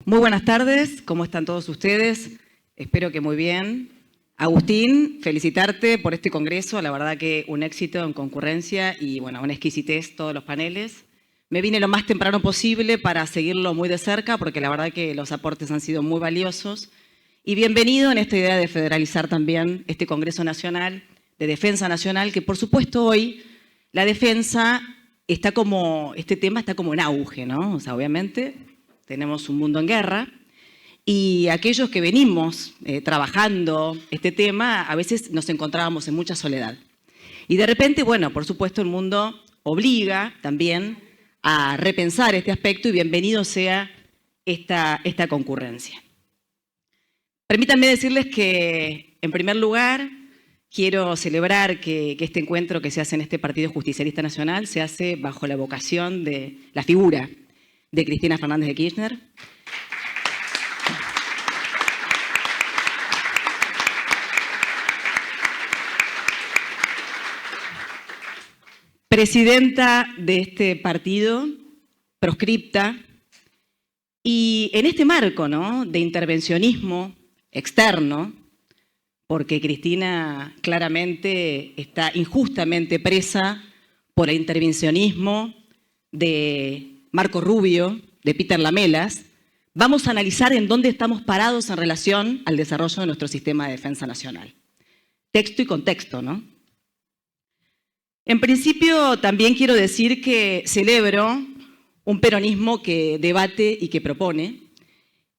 Muy buenas tardes, ¿cómo están todos ustedes? Espero que muy bien. Agustín, felicitarte por este congreso, la verdad que un éxito en concurrencia y bueno, una exquisitez todos los paneles. Me vine lo más temprano posible para seguirlo muy de cerca porque la verdad que los aportes han sido muy valiosos. Y bienvenido en esta idea de federalizar también este Congreso Nacional de Defensa Nacional, que por supuesto hoy la defensa está como, este tema está como en auge, ¿no? O sea, obviamente tenemos un mundo en guerra y aquellos que venimos trabajando este tema, a veces nos encontrábamos en mucha soledad. Y de repente, bueno, por supuesto el mundo obliga también a repensar este aspecto y bienvenido sea esta concurrencia. Permítanme decirles que, en primer lugar, quiero celebrar que este encuentro que se hace en este Partido Justicialista Nacional se hace bajo la vocación de la figura de Cristina Fernández de Kirchner. Presidenta de este partido, proscripta, y en este marco, ¿no?, de intervencionismo externo, porque Cristina claramente está injustamente presa por el intervencionismo de Marco Rubio, de Peter Lamelas, vamos a analizar en dónde estamos parados en relación al desarrollo de nuestro sistema de defensa nacional. Texto y contexto, ¿no? En principio, también quiero decir que celebro un peronismo que debate y que propone.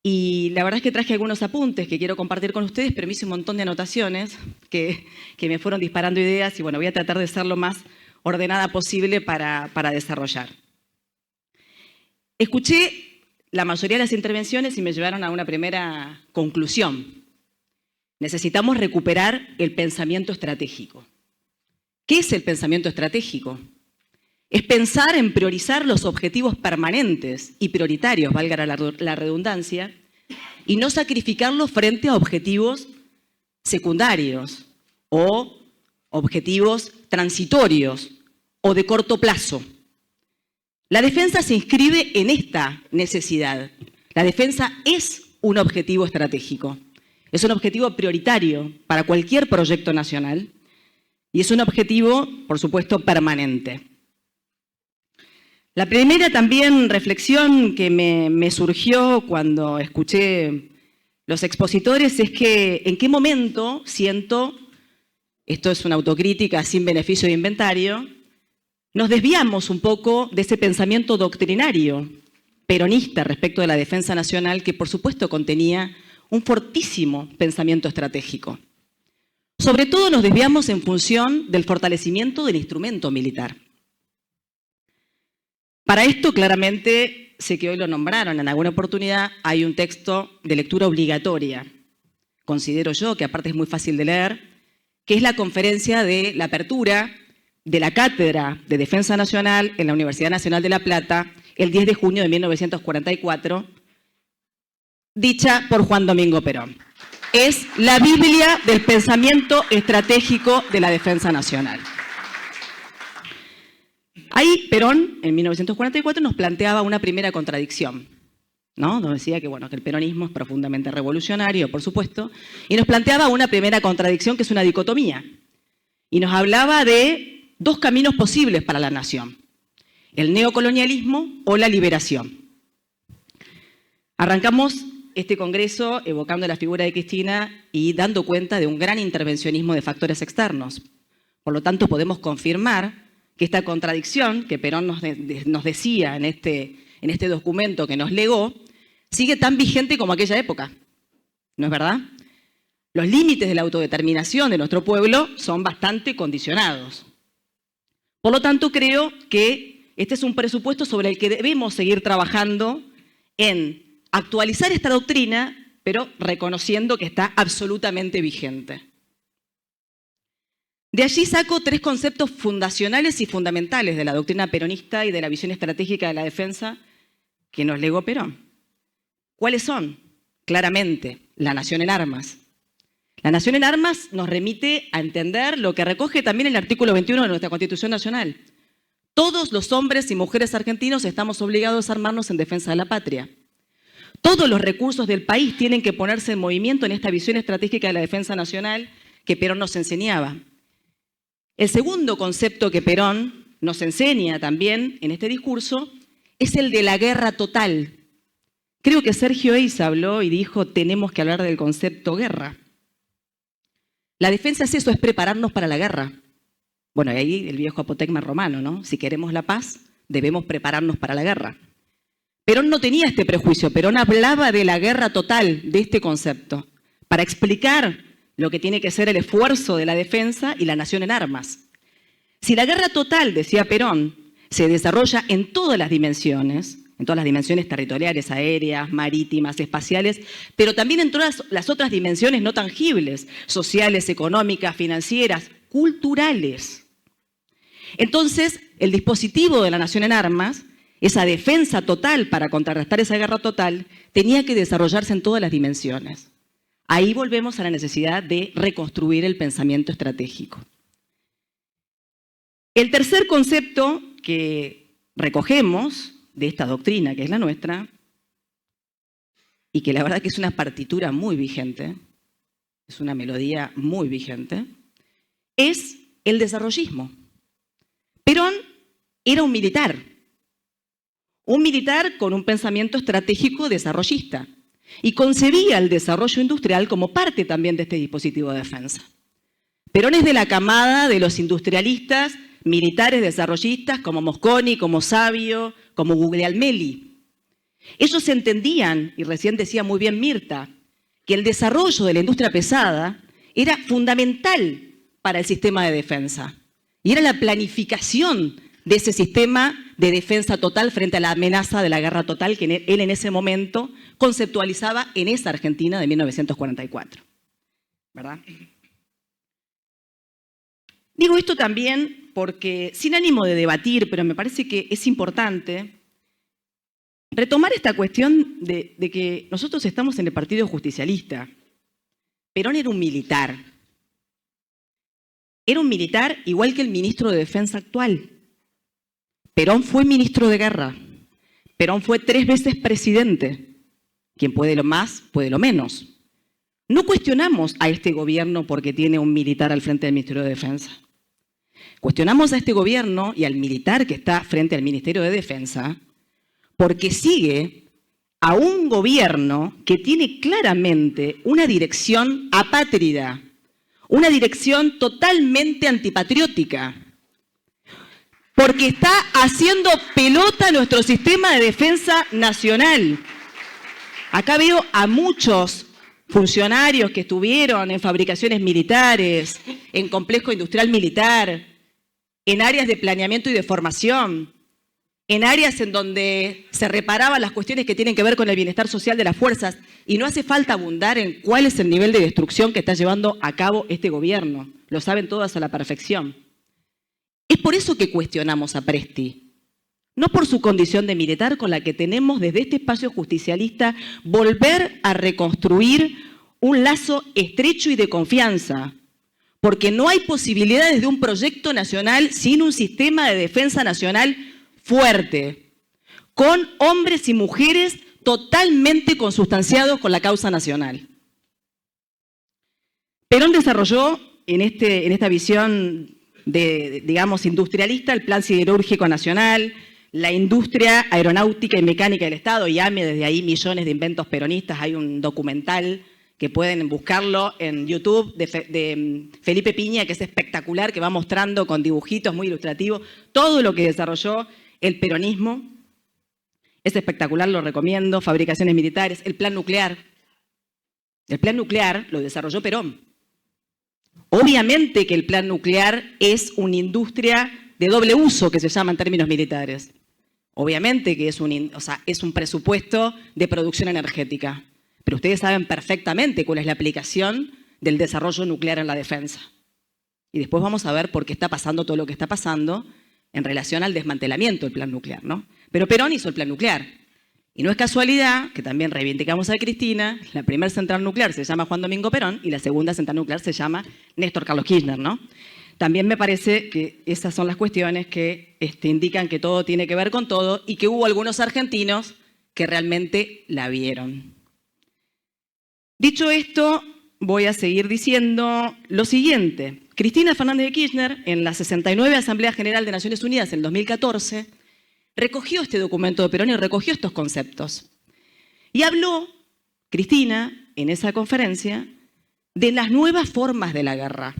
Y la verdad es que traje algunos apuntes que quiero compartir con ustedes, pero me hice un montón de anotaciones que me fueron disparando ideas y bueno, voy a tratar de ser lo más ordenada posible para desarrollar. Escuché la mayoría de las intervenciones y me llevaron a una primera conclusión. Necesitamos recuperar el pensamiento estratégico. ¿Qué es el pensamiento estratégico? Es pensar en priorizar los objetivos permanentes y prioritarios, valga la redundancia, y no sacrificarlos frente a objetivos secundarios o objetivos transitorios o de corto plazo. La defensa se inscribe en esta necesidad. La defensa es un objetivo estratégico, es un objetivo prioritario para cualquier proyecto nacional y es un objetivo, por supuesto, permanente. La primera también reflexión que me surgió cuando escuché los expositores es que en qué momento siento, esto es una autocrítica sin beneficio de inventario, nos desviamos un poco de ese pensamiento doctrinario peronista respecto de la defensa nacional que por supuesto contenía un fortísimo pensamiento estratégico. Sobre todo nos desviamos en función del fortalecimiento del instrumento militar. Para esto, claramente, sé que hoy lo nombraron en alguna oportunidad, hay un texto de lectura obligatoria, considero yo, que aparte es muy fácil de leer, que es la conferencia de la apertura de la Cátedra de Defensa Nacional en la Universidad Nacional de La Plata, el 10 de junio de 1944, dicha por Juan Domingo Perón. Es la Biblia del pensamiento estratégico de la defensa nacional. Ahí Perón, en 1944, nos planteaba una primera contradicción, ¿no? Nos decía que, bueno, que el peronismo es profundamente revolucionario, por supuesto, y nos planteaba una primera contradicción que es una dicotomía. Y nos hablaba de dos caminos posibles para la nación, el neocolonialismo o la liberación. Arrancamos este congreso evocando la figura de Cristina y dando cuenta de un gran intervencionismo de factores externos. Por lo tanto, podemos confirmar que esta contradicción que Perón nos decía en este documento que nos legó, sigue tan vigente como aquella época. ¿No es verdad? Los límites de la autodeterminación de nuestro pueblo son bastante condicionados. Por lo tanto, creo que este es un presupuesto sobre el que debemos seguir trabajando en actualizar esta doctrina, pero reconociendo que está absolutamente vigente. De allí saco tres conceptos fundacionales y fundamentales de la doctrina peronista y de la visión estratégica de la defensa que nos legó Perón. ¿Cuáles son? Claramente, la nación en armas. La nación en armas nos remite a entender lo que recoge también el artículo 21 de nuestra Constitución Nacional. Todos los hombres y mujeres argentinos estamos obligados a armarnos en defensa de la patria. Todos los recursos del país tienen que ponerse en movimiento en esta visión estratégica de la defensa nacional que Perón nos enseñaba. El segundo concepto que Perón nos enseña también en este discurso es el de la guerra total. Creo que Sergio Eiza habló y dijo, tenemos que hablar del concepto guerra. La defensa es eso, es prepararnos para la guerra. Bueno, y ahí el viejo apotegma romano, ¿no? Si queremos la paz, debemos prepararnos para la guerra. Perón no tenía este prejuicio, Perón hablaba de la guerra total, de este concepto, para explicar lo que tiene que ser el esfuerzo de la defensa y la nación en armas. Si la guerra total, decía Perón, se desarrolla en todas las dimensiones territoriales, aéreas, marítimas, espaciales, pero también en todas las otras dimensiones no tangibles, sociales, económicas, financieras, culturales. Entonces, el dispositivo de la nación en armas, esa defensa total para contrarrestar esa guerra total, tenía que desarrollarse en todas las dimensiones. Ahí volvemos a la necesidad de reconstruir el pensamiento estratégico. El tercer concepto que recogemos de esta doctrina, que es la nuestra, y que la verdad que es una partitura muy vigente, es una melodía muy vigente, es el desarrollismo. Perón era un militar con un pensamiento estratégico desarrollista, y concebía el desarrollo industrial como parte también de este dispositivo de defensa. Perón es de la camada de los industrialistas militares desarrollistas como Mosconi, como Savio, como Guglielmelli. Ellos entendían, y recién decía muy bien Mirta, que el desarrollo de la industria pesada era fundamental para el sistema de defensa. Y era la planificación de ese sistema de defensa total frente a la amenaza de la guerra total que él en ese momento conceptualizaba en esa Argentina de 1944. ¿Verdad? Digo esto también porque, sin ánimo de debatir, pero me parece que es importante retomar esta cuestión de que nosotros estamos en el Partido Justicialista. Perón era un militar. Era un militar igual que el ministro de Defensa actual. Perón fue ministro de Guerra. Perón fue 3 veces presidente. Quien puede lo más, puede lo menos. No cuestionamos a este gobierno porque tiene un militar al frente del Ministerio de Defensa. Cuestionamos a este gobierno y al militar que está frente al Ministerio de Defensa porque sigue a un gobierno que tiene claramente una dirección apátrida, una dirección totalmente antipatriótica, porque está haciendo pelota nuestro sistema de defensa nacional. Acá veo a muchos funcionarios que estuvieron en fabricaciones militares, en complejo industrial militar, en áreas de planeamiento y de formación, en áreas en donde se reparaban las cuestiones que tienen que ver con el bienestar social de las fuerzas, y no hace falta abundar en cuál es el nivel de destrucción que está llevando a cabo este gobierno. Lo saben todas a la perfección. Es por eso que cuestionamos a Presti, no por su condición de militar con la que tenemos desde este espacio justicialista volver a reconstruir un lazo estrecho y de confianza, porque no hay posibilidades de un proyecto nacional sin un sistema de defensa nacional fuerte, con hombres y mujeres totalmente consustanciados con la causa nacional. Perón desarrolló en esta visión digamos, industrialista, el Plan Siderúrgico Nacional, la industria aeronáutica y mecánica del Estado, y AME, desde ahí millones de inventos peronistas. Hay un documental que pueden buscarlo en YouTube de Felipe Piña, que es espectacular, que va mostrando con dibujitos muy ilustrativos todo lo que desarrolló el peronismo. Es espectacular, lo recomiendo. Fabricaciones militares, el plan nuclear. El plan nuclear lo desarrolló Perón. Obviamente que el plan nuclear es una industria de doble uso, que se llama en términos militares. Obviamente que es un presupuesto de producción energética. Pero ustedes saben perfectamente cuál es la aplicación del desarrollo nuclear en la defensa. Y después vamos a ver por qué está pasando todo lo que está pasando en relación al desmantelamiento del plan nuclear, ¿no? Pero Perón hizo el plan nuclear. Y no es casualidad que también reivindicamos a Cristina, la primera central nuclear se llama Juan Domingo Perón y la segunda central nuclear se llama Néstor Carlos Kirchner, ¿no? También me parece que esas son las cuestiones que indican que todo tiene que ver con todo y que hubo algunos argentinos que realmente la vieron. Dicho esto, voy a seguir diciendo lo siguiente. Cristina Fernández de Kirchner, en la 69 Asamblea General de Naciones Unidas en 2014, recogió este documento de Perón y recogió estos conceptos. Y habló, Cristina, en esa conferencia, de las nuevas formas de la guerra.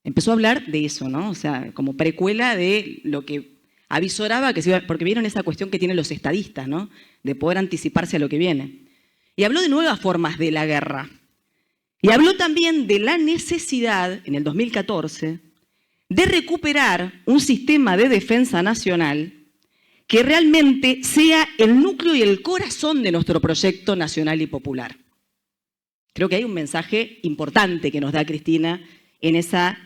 Empezó a hablar de eso, ¿no? O sea, como precuela de lo que avisoraba que se iba, porque vieron esa cuestión que tienen los estadistas, ¿no? De poder anticiparse a lo que viene. Y habló de nuevas formas de la guerra. Y habló también de la necesidad, en el 2014, de recuperar un sistema de defensa nacional que realmente sea el núcleo y el corazón de nuestro proyecto nacional y popular. Creo que hay un mensaje importante que nos da Cristina en esa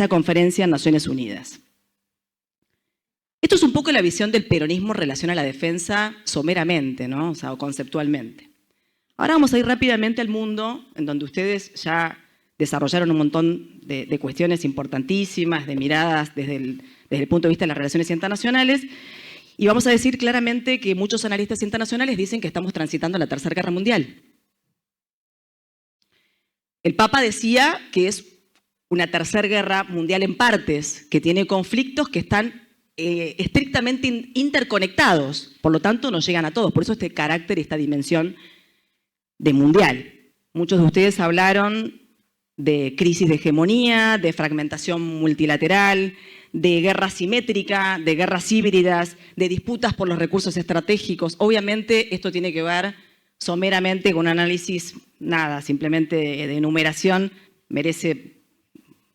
conferencia en Naciones Unidas. Esto es un poco la visión del peronismo en relación a la defensa someramente, ¿no? O sea, o conceptualmente. Ahora vamos a ir rápidamente al mundo, en donde ustedes ya desarrollaron un montón de cuestiones importantísimas, de miradas desde el punto de vista de las relaciones internacionales, y vamos a decir claramente que muchos analistas internacionales dicen que estamos transitando la Tercera Guerra Mundial. El Papa decía que es una tercera guerra mundial en partes, que tiene conflictos que están estrictamente interconectados, por lo tanto no llegan a todos, por eso este carácter y esta dimensión de mundial. Muchos de ustedes hablaron de crisis de hegemonía, de fragmentación multilateral, de guerra simétrica, de guerras híbridas, de disputas por los recursos estratégicos. Obviamente esto tiene que ver someramente con un análisis, nada, simplemente de enumeración, merece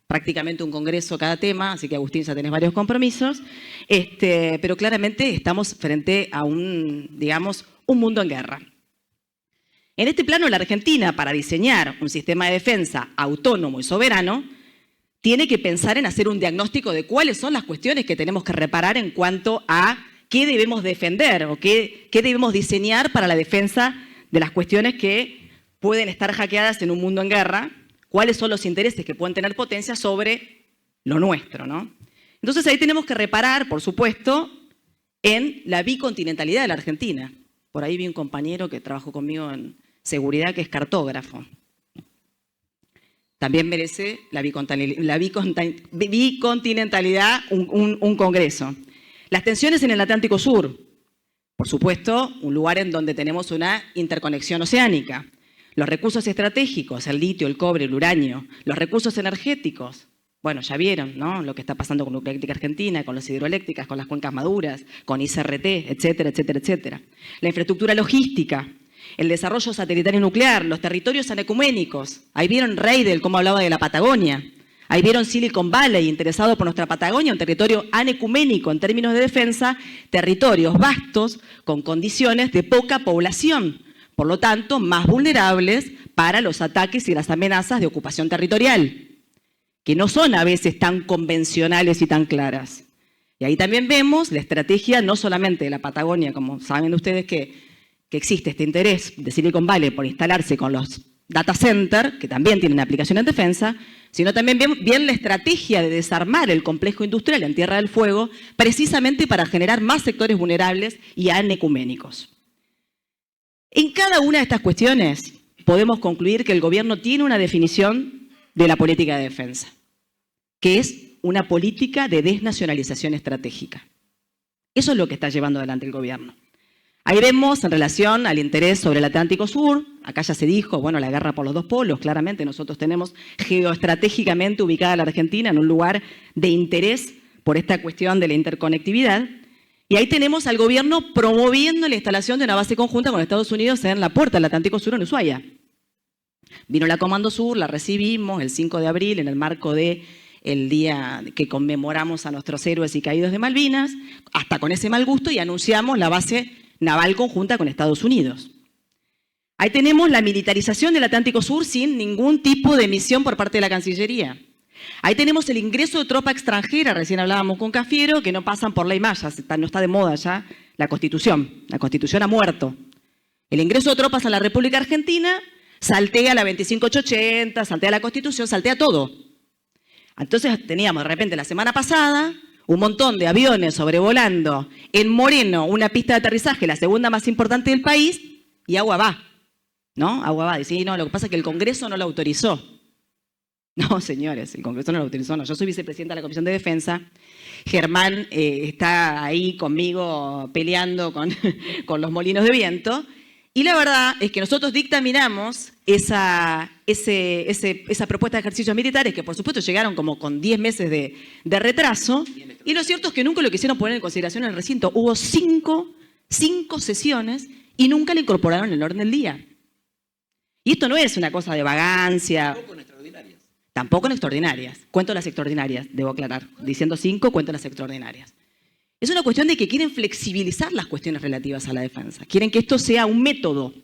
prácticamente un congreso cada tema, así que Agustín ya tenés varios compromisos, pero claramente estamos frente a un mundo en guerra. En este plano, la Argentina, para diseñar un sistema de defensa autónomo y soberano, tiene que pensar en hacer un diagnóstico de cuáles son las cuestiones que tenemos que reparar en cuanto a qué debemos defender o qué debemos diseñar para la defensa de las cuestiones que pueden estar hackeadas en un mundo en guerra, cuáles son los intereses que pueden tener potencia sobre lo nuestro, ¿no? Entonces ahí tenemos que reparar, por supuesto, en la bicontinentalidad de la Argentina. Por ahí vi un compañero que trabajó conmigo en seguridad que es cartógrafo. También merece la bicontinentalidad un congreso. Las tensiones en el Atlántico Sur, por supuesto, un lugar en donde tenemos una interconexión oceánica. Los recursos estratégicos, el litio, el cobre, el uranio, los recursos energéticos. Bueno, ya vieron, ¿no? Lo que está pasando con Nuclear Eléctrica Argentina, con las hidroeléctricas, con las cuencas maduras, con ICRT, etcétera, etcétera, etcétera. La infraestructura logística, el desarrollo satelital y nuclear, los territorios anecuménicos. Ahí vieron Reidel cómo hablaba de la Patagonia. Ahí vieron Silicon Valley, interesado por nuestra Patagonia, un territorio anecuménico en términos de defensa, territorios vastos con condiciones de poca población, por lo tanto, más vulnerables para los ataques y las amenazas de ocupación territorial, que no son a veces tan convencionales y tan claras. Y ahí también vemos la estrategia no solamente de la Patagonia, como saben ustedes que existe este interés de Silicon Valley por instalarse con los data centers, que también tienen aplicación en defensa, sino también bien la estrategia de desarmar el complejo industrial en Tierra del Fuego, precisamente para generar más sectores vulnerables y anecuménicos. En cada una de estas cuestiones podemos concluir que el gobierno tiene una definición de la política de defensa, que es una política de desnacionalización estratégica. Eso es lo que está llevando adelante el gobierno. Ahí vemos en relación al interés sobre el Atlántico Sur, acá ya se dijo, bueno, la guerra por los dos polos, claramente nosotros tenemos geoestratégicamente ubicada la Argentina en un lugar de interés por esta cuestión de la interconectividad. Y ahí tenemos al gobierno promoviendo la instalación de una base conjunta con Estados Unidos en la puerta del Atlántico Sur en Ushuaia. Vino la Comando Sur, la recibimos el 5 de abril en el marco del día que conmemoramos a nuestros héroes y caídos de Malvinas, hasta con ese mal gusto, y anunciamos la base naval conjunta con Estados Unidos. Ahí tenemos la militarización del Atlántico Sur sin ningún tipo de misión por parte de la Cancillería. Ahí tenemos el ingreso de tropa extranjera, recién hablábamos con Cafiero, que no pasan por ley Maya, no está de moda ya la Constitución. La Constitución ha muerto. El ingreso de tropas a la República Argentina saltea la 25880, saltea la Constitución, saltea todo. Entonces teníamos de repente la semana pasada un montón de aviones sobrevolando en Moreno, una pista de aterrizaje, la segunda más importante del país, y agua va, ¿no? Agua va. Dice, no, lo que pasa es que el Congreso no lo autorizó. No, señores, el Congreso no lo autorizó, no. Yo soy vicepresidenta de la Comisión de Defensa. Germán está ahí conmigo peleando con los molinos de viento. Y la verdad es que nosotros dictaminamos esa propuesta de ejercicios militares, que por supuesto llegaron como con 10 meses de retraso, y lo cierto es que nunca lo quisieron poner en consideración en el recinto. Hubo cinco sesiones y nunca le incorporaron en el orden del día. Y esto no es una cosa de vagancia. Tampoco en extraordinarias. Tampoco en extraordinarias. Cuento las extraordinarias, debo aclarar. Diciendo 5, cuento las extraordinarias. Es una cuestión de que quieren flexibilizar las cuestiones relativas a la defensa. Quieren que esto sea un método,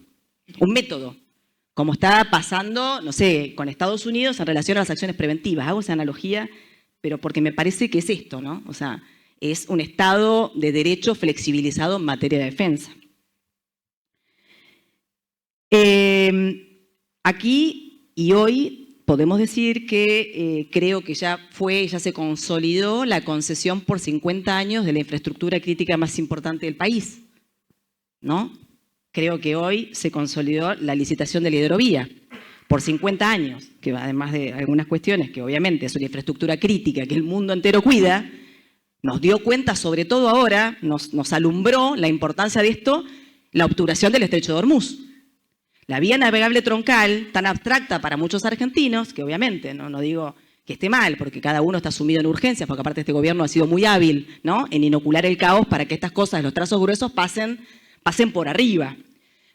como está pasando, no sé, con Estados Unidos en relación a las acciones preventivas. Hago esa analogía, pero porque me parece que es esto, ¿no? O sea, es un Estado de derecho flexibilizado en materia de defensa. Aquí y hoy podemos decir que creo que ya se consolidó la concesión por 50 años de la infraestructura crítica más importante del país, ¿no? Creo que hoy se consolidó la licitación de la hidrovía por 50 años, que además de algunas cuestiones que obviamente es una infraestructura crítica que el mundo entero cuida, nos dio cuenta, sobre todo ahora, nos alumbró la importancia de esto, la obturación del estrecho de Hormuz. La vía navegable troncal, tan abstracta para muchos argentinos, que obviamente no digo que esté mal, porque cada uno está sumido en urgencias, porque aparte este gobierno ha sido muy hábil, ¿no?, en inocular el caos para que estas cosas, los trazos gruesos, pasen por arriba.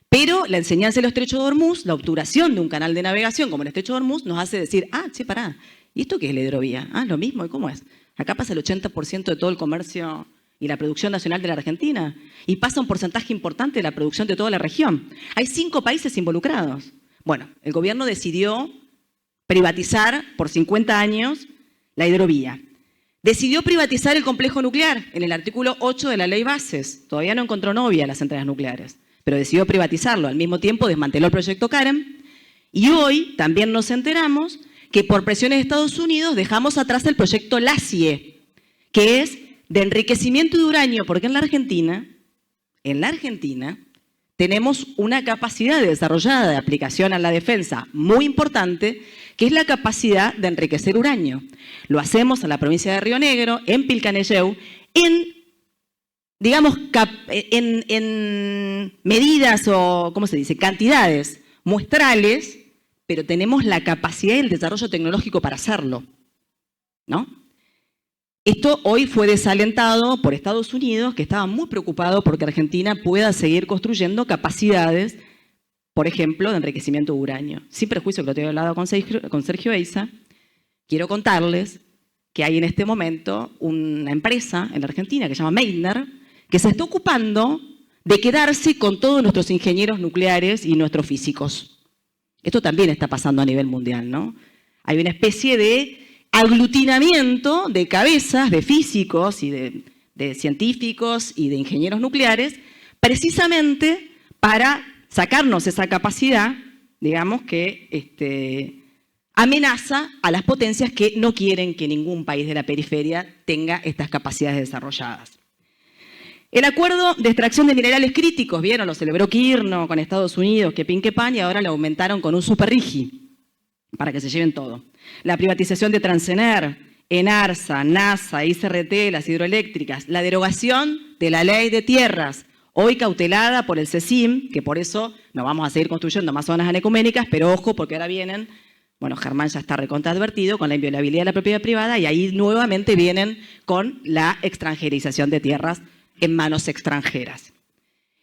Pero la enseñanza del estrecho de Hormuz, la obturación de un canal de navegación como el estrecho de Hormuz, nos hace decir, pará, ¿y esto qué es la hidrovía? Lo mismo, ¿y cómo es? Acá pasa el 80% de todo el comercio y la producción nacional de la Argentina, y pasa un porcentaje importante de la producción de toda la región. Hay 5 países involucrados. Bueno, el gobierno decidió privatizar por 50 años la hidrovía. Decidió privatizar el complejo nuclear en el artículo 8 de la ley Bases. Todavía no encontró novia las centrales nucleares, pero decidió privatizarlo. Al mismo tiempo desmanteló el proyecto Karen. Y hoy también nos enteramos que por presiones de Estados Unidos dejamos atrás el proyecto LACIE, que es de enriquecimiento de uranio, porque en la Argentina tenemos una capacidad desarrollada de aplicación a la defensa muy importante, que es la capacidad de enriquecer uranio. Lo hacemos en la provincia de Río Negro, en Pilcanelleu, en medidas o, ¿cómo se dice?, cantidades muestrales, pero tenemos la capacidad y el desarrollo tecnológico para hacerlo, ¿no? Esto hoy fue desalentado por Estados Unidos, que estaba muy preocupado porque Argentina pueda seguir construyendo capacidades, por ejemplo, de enriquecimiento de uranio. Sin perjuicio que lo tengo hablado con Sergio Eiza, quiero contarles que hay en este momento una empresa en la Argentina que se llama Meitner, que se está ocupando de quedarse con todos nuestros ingenieros nucleares y nuestros físicos. Esto también está pasando a nivel mundial, ¿no? Hay una especie de aglutinamiento de cabezas de físicos y de científicos y de ingenieros nucleares, precisamente para sacarnos esa capacidad, digamos, que amenaza a las potencias que no quieren que ningún país de la periferia tenga estas capacidades desarrolladas. El acuerdo de extracción de minerales críticos, vieron, lo celebró Kirchner con Estados Unidos, que pin que pan, y ahora lo aumentaron con un super RIGI, para que se lleven todo. La privatización de Transener, ENARSA, NASA, ICRT, las hidroeléctricas, la derogación de la ley de tierras, hoy cautelada por el CECIM, que por eso no vamos a seguir construyendo más zonas anecuménicas, pero ojo, porque ahora vienen, bueno, Germán ya está recontra advertido con la inviolabilidad de la propiedad privada, y ahí nuevamente vienen con la extranjerización de tierras en manos extranjeras.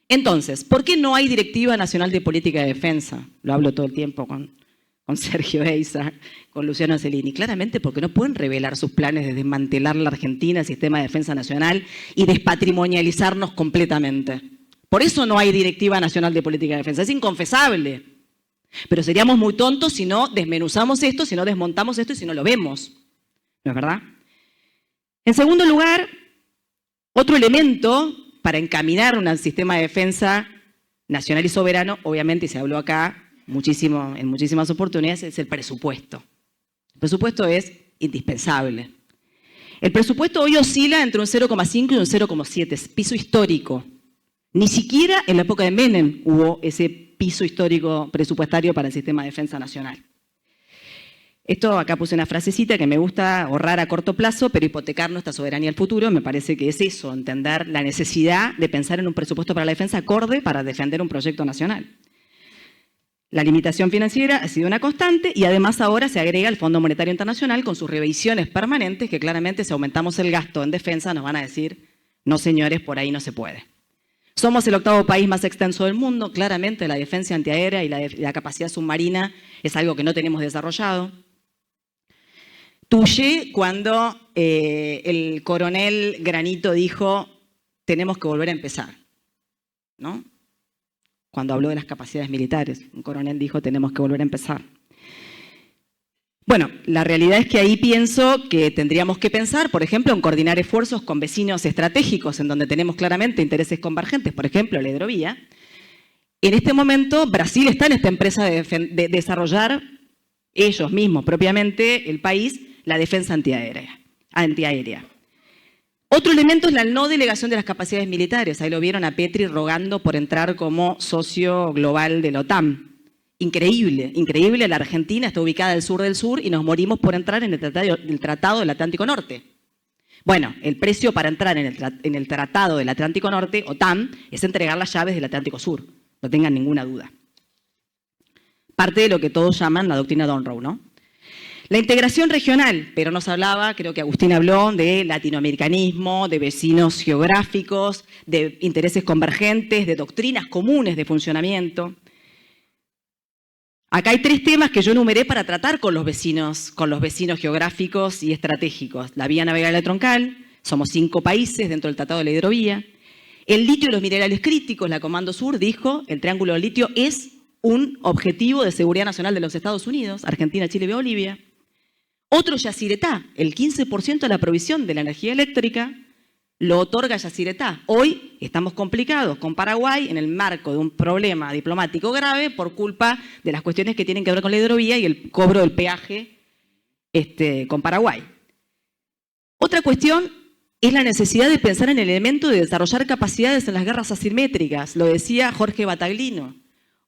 Entonces, ¿por qué no hay Directiva Nacional de Política de Defensa? Lo hablo todo el tiempo con Sergio Eiza, con Luciano Cellini. Claramente porque no pueden revelar sus planes de desmantelar la Argentina, el sistema de defensa nacional, y despatrimonializarnos completamente. Por eso no hay Directiva Nacional de Política de Defensa. Es inconfesable. Pero seríamos muy tontos si no desmenuzamos esto, si no desmontamos esto y si no lo vemos. ¿No es verdad? En segundo lugar, otro elemento para encaminar un sistema de defensa nacional y soberano, obviamente, y se habló acá en muchísimas oportunidades, es el presupuesto. El presupuesto es indispensable. El presupuesto hoy oscila entre un 0,5 y un 0,7, piso histórico. Ni siquiera en la época de Menem hubo ese piso histórico presupuestario para el sistema de defensa nacional. Esto, acá puse una frasecita que me gusta ahorrar a corto plazo, pero hipotecar nuestra soberanía al futuro. Me parece que es eso, entender la necesidad de pensar en un presupuesto para la defensa acorde para defender un proyecto nacional. La limitación financiera ha sido una constante y además ahora se agrega el Fondo Monetario Internacional con sus revisiones permanentes que claramente si aumentamos el gasto en defensa nos van a decir, no señores, por ahí no se puede. Somos el 8º país más extenso del mundo, claramente la defensa antiaérea y la capacidad submarina es algo que no tenemos desarrollado. Touché cuando el coronel Granito dijo, tenemos que volver a empezar, ¿no? Cuando habló de las capacidades militares, un coronel dijo, tenemos que volver a empezar. Bueno, la realidad es que ahí pienso que tendríamos que pensar, por ejemplo, en coordinar esfuerzos con vecinos estratégicos, en donde tenemos claramente intereses convergentes, por ejemplo, la hidrovía. En este momento, Brasil está en esta empresa de desarrollar ellos mismos, propiamente, el país, la defensa antiaérea. Otro elemento es la no delegación de las capacidades militares. Ahí lo vieron a Petri rogando por entrar como socio global de la OTAN. Increíble, increíble. La Argentina está ubicada al sur del sur y nos morimos por entrar en el Tratado del Atlántico Norte. Bueno, el precio para entrar en el Tratado del Atlántico Norte, OTAN, es entregar las llaves del Atlántico Sur. No tengan ninguna duda. Parte de lo que todos llaman la doctrina Monroe, ¿no? La integración regional, pero nos hablaba, creo que Agustín habló, de latinoamericanismo, de vecinos geográficos, de intereses convergentes, de doctrinas comunes de funcionamiento. Acá hay 3 temas que yo enumeré para tratar con los vecinos geográficos y estratégicos. La vía navegable troncal, somos 5 países dentro del Tratado de la Hidrovía. El litio y los minerales críticos, la Comando Sur dijo, el Triángulo del Litio es un objetivo de seguridad nacional de los Estados Unidos, Argentina, Chile y Bolivia. Otro Yacyretá, el 15% de la provisión de la energía eléctrica lo otorga Yacyretá. Hoy estamos complicados con Paraguay en el marco de un problema diplomático grave por culpa de las cuestiones que tienen que ver con la hidrovía y el cobro del peaje con Paraguay. Otra cuestión es la necesidad de pensar en el elemento de desarrollar capacidades en las guerras asimétricas. Lo decía Jorge Bataglino.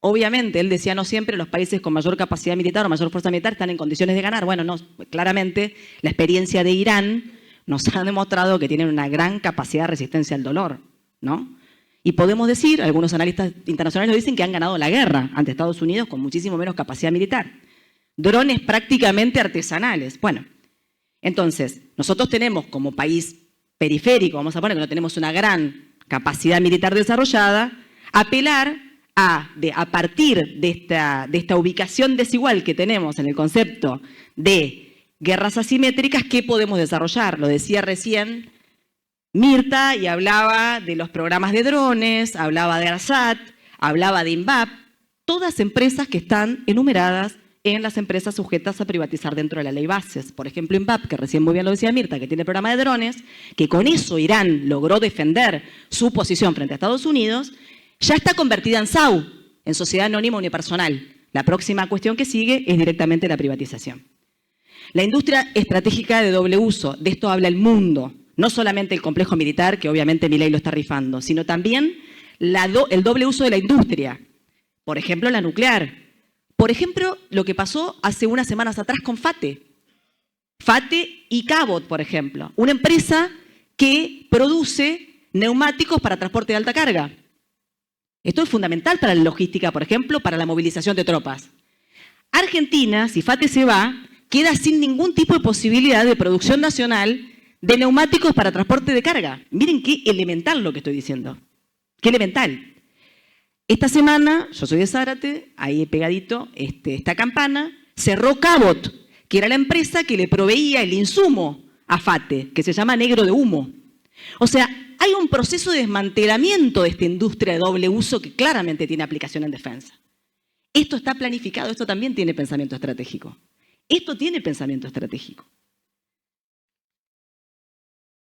Obviamente, él decía, no siempre los países con mayor capacidad militar o mayor fuerza militar están en condiciones de ganar. Bueno, no, claramente la experiencia de Irán nos ha demostrado que tienen una gran capacidad de resistencia al dolor, ¿no? Y podemos decir, algunos analistas internacionales lo dicen, que han ganado la guerra ante Estados Unidos con muchísimo menos capacidad militar. Drones prácticamente artesanales. Bueno, entonces, nosotros tenemos como país periférico, vamos a poner que no tenemos una gran capacidad militar desarrollada, apelar a partir de esta ubicación desigual que tenemos en el concepto de guerras asimétricas, ¿qué podemos desarrollar? Lo decía recién Mirta y hablaba de los programas de drones, hablaba de ARSAT, hablaba de INVAP, todas empresas que están enumeradas en las empresas sujetas a privatizar dentro de la ley Bases. Por ejemplo, INVAP, que recién muy bien lo decía Mirta, que tiene el programa de drones, que con eso Irán logró defender su posición frente a Estados Unidos, ya está convertida en SAU, en sociedad anónima unipersonal. La próxima cuestión que sigue es directamente la privatización. La industria estratégica de doble uso, de esto habla el mundo, no solamente el complejo militar, que obviamente Milei lo está rifando, sino también el doble uso de la industria. Por ejemplo, la nuclear. Por ejemplo, lo que pasó hace unas semanas atrás con FATE. FATE y Cabot, por ejemplo. Una empresa que produce neumáticos para transporte de alta carga. Esto es fundamental para la logística, por ejemplo, para la movilización de tropas. Argentina, si FATE se va, queda sin ningún tipo de posibilidad de producción nacional de neumáticos para transporte de carga. Miren qué elemental lo que estoy diciendo. Qué elemental. Esta semana, yo soy de Zárate, ahí pegadito esta campana, cerró Cabot, que era la empresa que le proveía el insumo a FATE, que se llama negro de humo. O sea, hay un proceso de desmantelamiento de esta industria de doble uso que claramente tiene aplicación en defensa. Esto está planificado, esto también tiene pensamiento estratégico. Esto tiene pensamiento estratégico.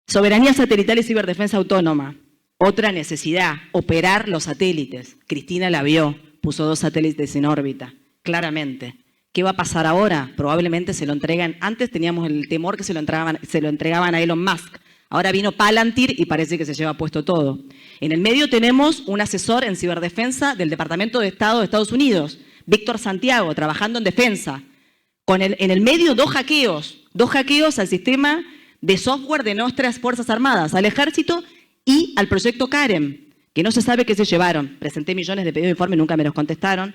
Soberanía satelital y ciberdefensa autónoma. Otra necesidad, operar los satélites. Cristina la vio, puso 2 satélites en órbita, claramente. ¿Qué va a pasar ahora? Probablemente se lo entregan. Antes teníamos el temor que se lo entregaban a Elon Musk. Ahora vino Palantir y parece que se lleva puesto todo. En el medio tenemos un asesor en ciberdefensa del Departamento de Estado de Estados Unidos, Víctor Santiago, trabajando en defensa. En el medio dos hackeos al sistema de software de nuestras Fuerzas Armadas, al Ejército y al proyecto Karen, que no se sabe qué se llevaron. Presenté millones de pedidos de informe, nunca me los contestaron.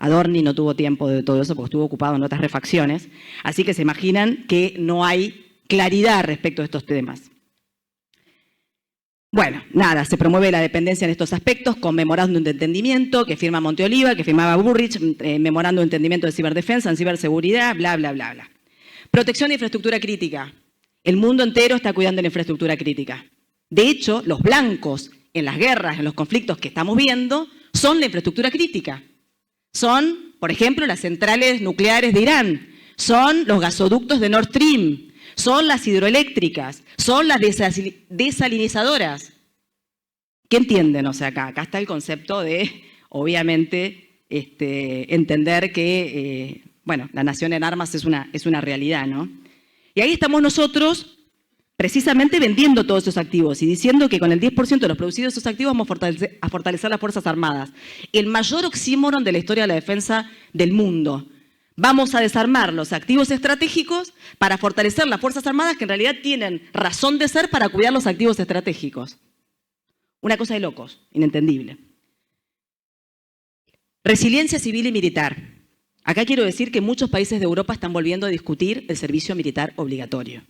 Adorni no tuvo tiempo de todo eso porque estuvo ocupado en otras refacciones. Así que se imaginan que no hay claridad respecto a estos temas. Bueno, nada, se promueve la dependencia en estos aspectos con memorándum de entendimiento que firma Monteoliva, que firmaba Burrich, memorándum de entendimiento de ciberdefensa, en ciberseguridad, bla, bla, bla, bla. Protección de infraestructura crítica. El mundo entero está cuidando la infraestructura crítica. De hecho, los blancos en las guerras, en los conflictos que estamos viendo, son la infraestructura crítica. Son, por ejemplo, las centrales nucleares de Irán, son los gasoductos de Nord Stream, son las hidroeléctricas, son las desalinizadoras. ¿Qué entienden? O sea, acá está el concepto de, obviamente, entender que, bueno, la nación en armas es una realidad, ¿no? Y ahí estamos nosotros precisamente vendiendo todos esos activos y diciendo que con el 10% de los producidos esos activos vamos a fortalecer las Fuerzas Armadas. El mayor oxímoron de la historia de la defensa del mundo. Vamos a desarmar los activos estratégicos para fortalecer las Fuerzas Armadas que en realidad tienen razón de ser para cuidar los activos estratégicos. Una cosa de locos, inentendible. Resiliencia civil y militar. Acá quiero decir que muchos países de Europa están volviendo a discutir el servicio militar obligatorio.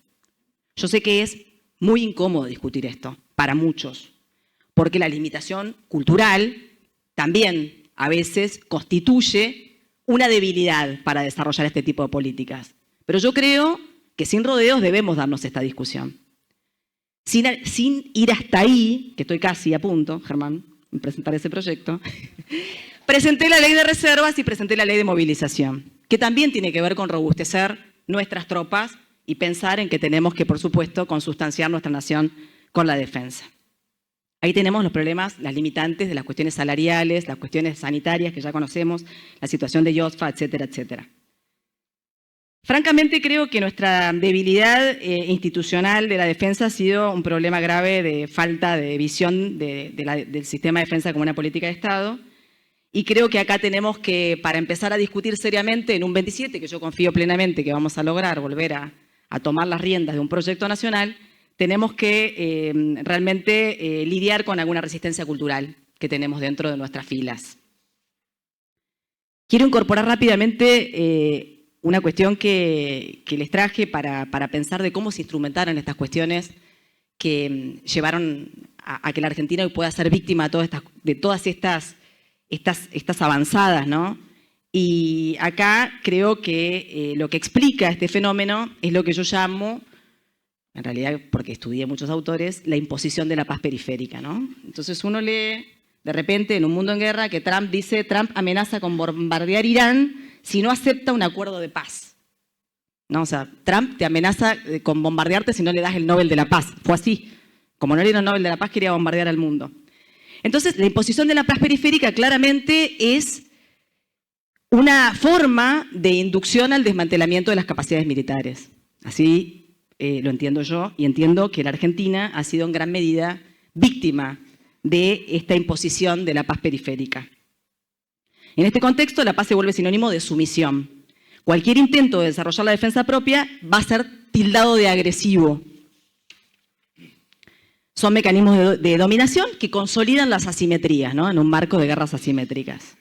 Yo sé que es muy incómodo discutir esto, para muchos, porque la limitación cultural también a veces constituye una debilidad para desarrollar este tipo de políticas. Pero yo creo que sin rodeos debemos darnos esta discusión. Sin ir hasta ahí, que estoy casi a punto, Germán, en presentar ese proyecto, presenté la ley de reservas y presenté la ley de movilización, que también tiene que ver con robustecer nuestras tropas y pensar en que tenemos que, por supuesto, consustanciar nuestra nación con la defensa. Ahí tenemos los problemas, las limitantes de las cuestiones salariales, las cuestiones sanitarias que ya conocemos, la situación de IOSFA, etcétera, etcétera. Francamente, creo que nuestra debilidad institucional de la defensa ha sido un problema grave de falta de visión del sistema de defensa como una política de Estado. Y creo que acá tenemos que, para empezar a discutir seriamente en un 27, que yo confío plenamente que vamos a lograr volver a tomar las riendas de un proyecto nacional, tenemos que realmente lidiar con alguna resistencia cultural que tenemos dentro de nuestras filas. Quiero incorporar rápidamente una cuestión que les traje para pensar de cómo se instrumentaron estas cuestiones que llevaron a que la Argentina hoy pueda ser víctima de todas estas avanzadas, ¿no? Y acá creo que lo que explica este fenómeno es lo que yo llamo, en realidad porque estudié muchos autores, la imposición de la paz periférica, ¿no? Entonces uno lee de repente en Un Mundo en Guerra que Trump amenaza con bombardear Irán si no acepta un acuerdo de paz. No, o sea, Trump te amenaza con bombardearte si no le das el Nobel de la Paz. Fue así. Como no le dieron el Nobel de la Paz, quería bombardear al mundo. Entonces, la imposición de la paz periférica claramente es una forma de inducción al desmantelamiento de las capacidades militares. Así lo entiendo yo y entiendo que la Argentina ha sido en gran medida víctima de esta imposición de la paz periférica. En este contexto, la paz se vuelve sinónimo de sumisión. Cualquier intento de desarrollar la defensa propia va a ser tildado de agresivo. Son mecanismos de dominación que consolidan las asimetrías, ¿no? En un marco de guerras asimétricas.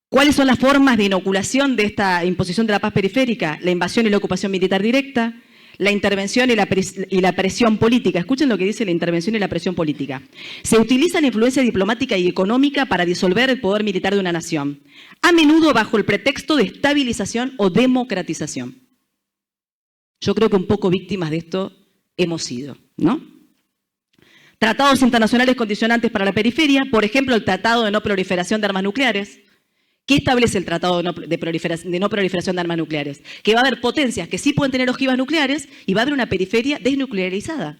¿Cuáles son las formas de inoculación de esta imposición de la paz periférica? La invasión y la ocupación militar directa, la intervención y la presión política. Escuchen lo que dice la intervención y la presión política. Se utiliza la influencia diplomática y económica para disolver el poder militar de una nación, a menudo bajo el pretexto de estabilización o democratización. Yo creo que un poco víctimas de esto hemos sido, ¿no? Tratados internacionales condicionantes para la periferia, por ejemplo, el Tratado de No Proliferación de Armas Nucleares. ¿Qué establece el Tratado de No Proliferación de Armas Nucleares? Que va a haber potencias que sí pueden tener ojivas nucleares y va a haber una periferia desnuclearizada.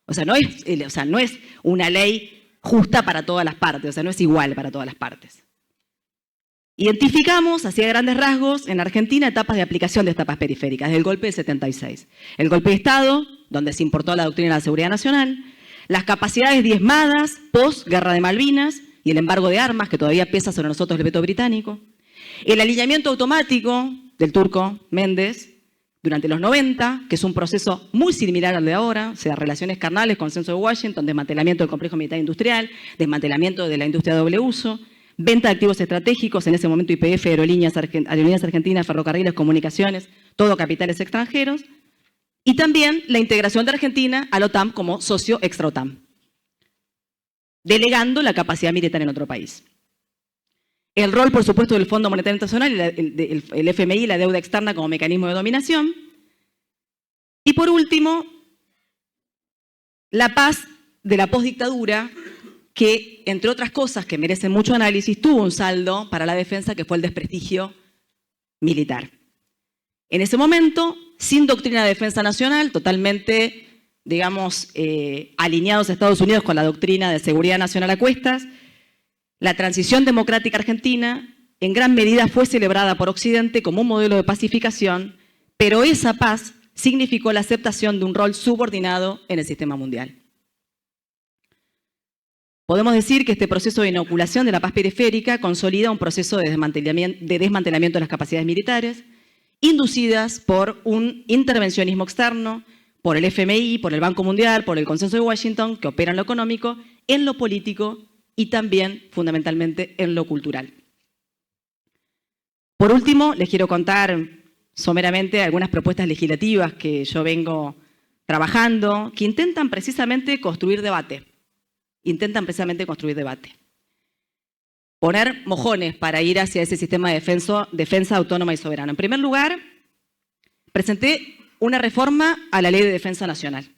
O sea, no es una ley justa para todas las partes, o sea, no es igual para todas las partes. Identificamos, así a grandes rasgos, en Argentina etapas de aplicación de estas paz periféricas, desde el golpe del 76. El golpe de Estado, donde se importó la doctrina de la seguridad nacional, las capacidades diezmadas post-guerra de Malvinas y el embargo de armas, que todavía pesa sobre nosotros el veto británico, el alineamiento automático del turco Méndez durante los 90, que es un proceso muy similar al de ahora, o sea, relaciones carnales, consenso de Washington, desmantelamiento del complejo militar industrial, desmantelamiento de la industria de doble uso, venta de activos estratégicos, en ese momento YPF, Aerolíneas Argentinas, Ferrocarriles, Comunicaciones, todo capitales extranjeros, y también la integración de Argentina a la OTAN como socio extra-OTAN, delegando la capacidad militar en otro país. El rol, por supuesto, del Fondo Monetario Internacional, el FMI, la deuda externa como mecanismo de dominación. Y por último, la paz de la postdictadura, que, entre otras cosas que merecen mucho análisis, tuvo un saldo para la defensa que fue el desprestigio militar. En ese momento, sin doctrina de defensa nacional, totalmente, digamos, alineados a Estados Unidos con la doctrina de seguridad nacional a cuestas, la transición democrática argentina en gran medida fue celebrada por Occidente como un modelo de pacificación, pero esa paz significó la aceptación de un rol subordinado en el sistema mundial. Podemos decir que este proceso de inoculación de la paz periférica consolida un proceso de desmantelamiento de las capacidades militares, inducidas por un intervencionismo externo, por el FMI, por el Banco Mundial, por el Consenso de Washington, que opera en lo económico, en lo político y también, fundamentalmente, en lo cultural. Por último, les quiero contar someramente algunas propuestas legislativas que yo vengo trabajando, que intentan precisamente construir debate. Poner mojones para ir hacia ese sistema de defensa autónoma y soberano. En primer lugar, presenté una reforma a la Ley de Defensa Nacional,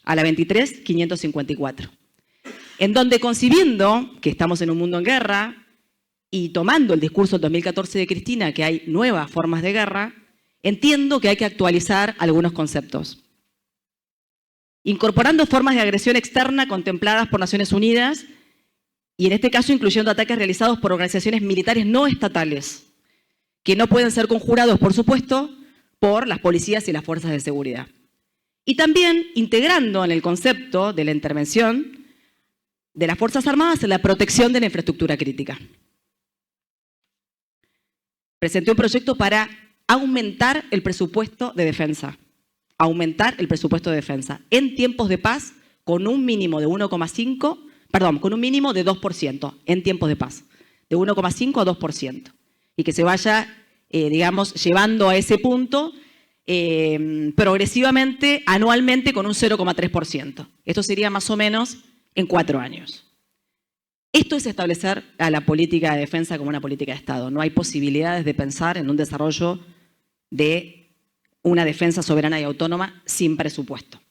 a la 23.554, en donde, concibiendo que estamos en un mundo en guerra y tomando el discurso del 2014 de Cristina, que hay nuevas formas de guerra, entiendo que hay que actualizar algunos conceptos. Incorporando formas de agresión externa contempladas por Naciones Unidas y en este caso incluyendo ataques realizados por organizaciones militares no estatales, que no pueden ser conjurados, por supuesto, por las policías y las fuerzas de seguridad. Y también integrando en el concepto de la intervención de las Fuerzas Armadas en la protección de la infraestructura crítica. Presenté un proyecto para aumentar el presupuesto de defensa. En tiempos de paz con un mínimo de 2% en tiempos de paz, de 1,5 a 2%, y que se vaya, digamos, llevando a ese punto progresivamente, anualmente, con un 0,3%. Esto sería más o menos en 4 años. Esto es establecer a la política de defensa como una política de Estado. No hay posibilidades de pensar en un desarrollo de una defensa soberana y autónoma sin presupuesto.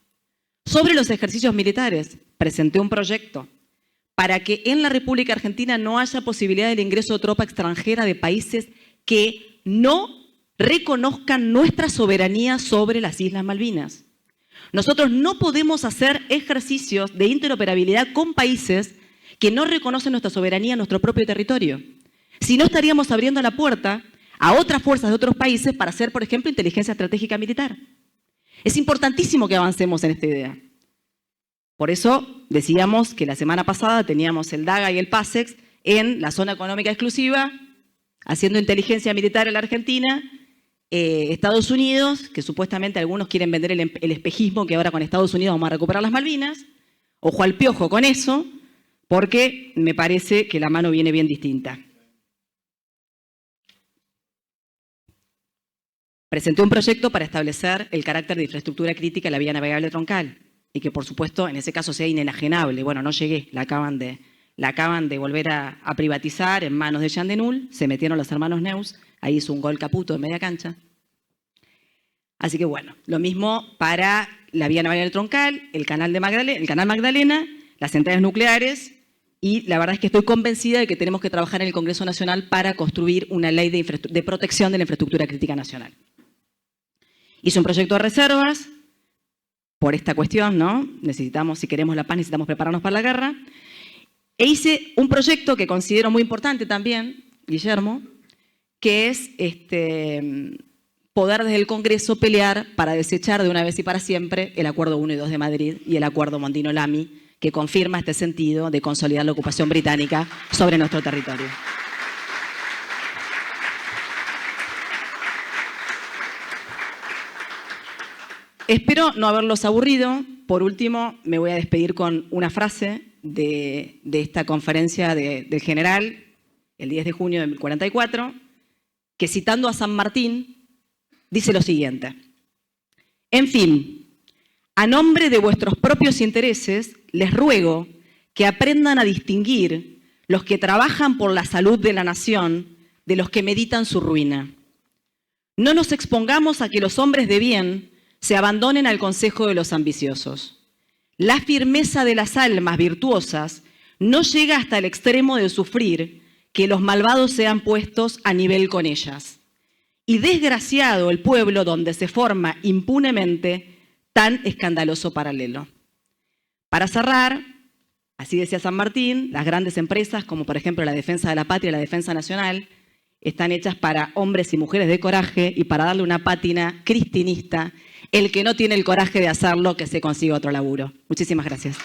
Sobre los ejercicios militares, presenté un proyecto para que en la República Argentina no haya posibilidad del ingreso de tropa extranjera de países que no reconozcan nuestra soberanía sobre las Islas Malvinas. Nosotros no podemos hacer ejercicios de interoperabilidad con países que no reconocen nuestra soberanía en nuestro propio territorio. Si no, estaríamos abriendo la puerta a otras fuerzas de otros países para hacer, por ejemplo, inteligencia estratégica militar. Es importantísimo que avancemos en esta idea. Por eso decíamos que la semana pasada teníamos el DAGA y el PASEX en la zona económica exclusiva, haciendo inteligencia militar en la Argentina, Estados Unidos, que supuestamente algunos quieren vender el espejismo que ahora con Estados Unidos vamos a recuperar las Malvinas. Ojo al piojo con eso, porque me parece que la mano viene bien distinta. Presenté un proyecto para establecer el carácter de infraestructura crítica de la vía navegable troncal y que, por supuesto, en ese caso sea inenajenable. Bueno, no llegué, la acaban de volver a privatizar en manos de Jean Denul, se metieron los hermanos Neus, ahí hizo un gol Caputo en media cancha. Así que bueno, lo mismo para la vía navegable troncal, el canal Magdalena, las centrales nucleares, y la verdad es que estoy convencida de que tenemos que trabajar en el Congreso Nacional para construir una ley de protección de la infraestructura crítica nacional. Hice un proyecto de reservas por esta cuestión, ¿no? Si queremos la paz, necesitamos prepararnos para la guerra. E hice un proyecto que considero muy importante también, Guillermo, que es poder desde el Congreso pelear para desechar de una vez y para siempre el Acuerdo 1 y 2 de Madrid y el Acuerdo Mondino-Lamy, que confirma este sentido de consolidar la ocupación británica sobre nuestro territorio. Espero no haberlos aburrido. Por último, me voy a despedir con una frase de esta conferencia del general, el 10 de junio de 1044, que citando a San Martín, dice lo siguiente: en fin, a nombre de vuestros propios intereses, les ruego que aprendan a distinguir los que trabajan por la salud de la nación de los que meditan su ruina. No nos expongamos a que los hombres de bien se abandonen al consejo de los ambiciosos. La firmeza de las almas virtuosas no llega hasta el extremo de sufrir que los malvados sean puestos a nivel con ellas. Y desgraciado el pueblo donde se forma impunemente tan escandaloso paralelo. Para cerrar, así decía San Martín, las grandes empresas, como por ejemplo la Defensa de la Patria y la Defensa Nacional, están hechas para hombres y mujeres de coraje y para darle una pátina cristinista. El que no tiene el coraje de hacerlo, que se consiga otro laburo. Muchísimas gracias.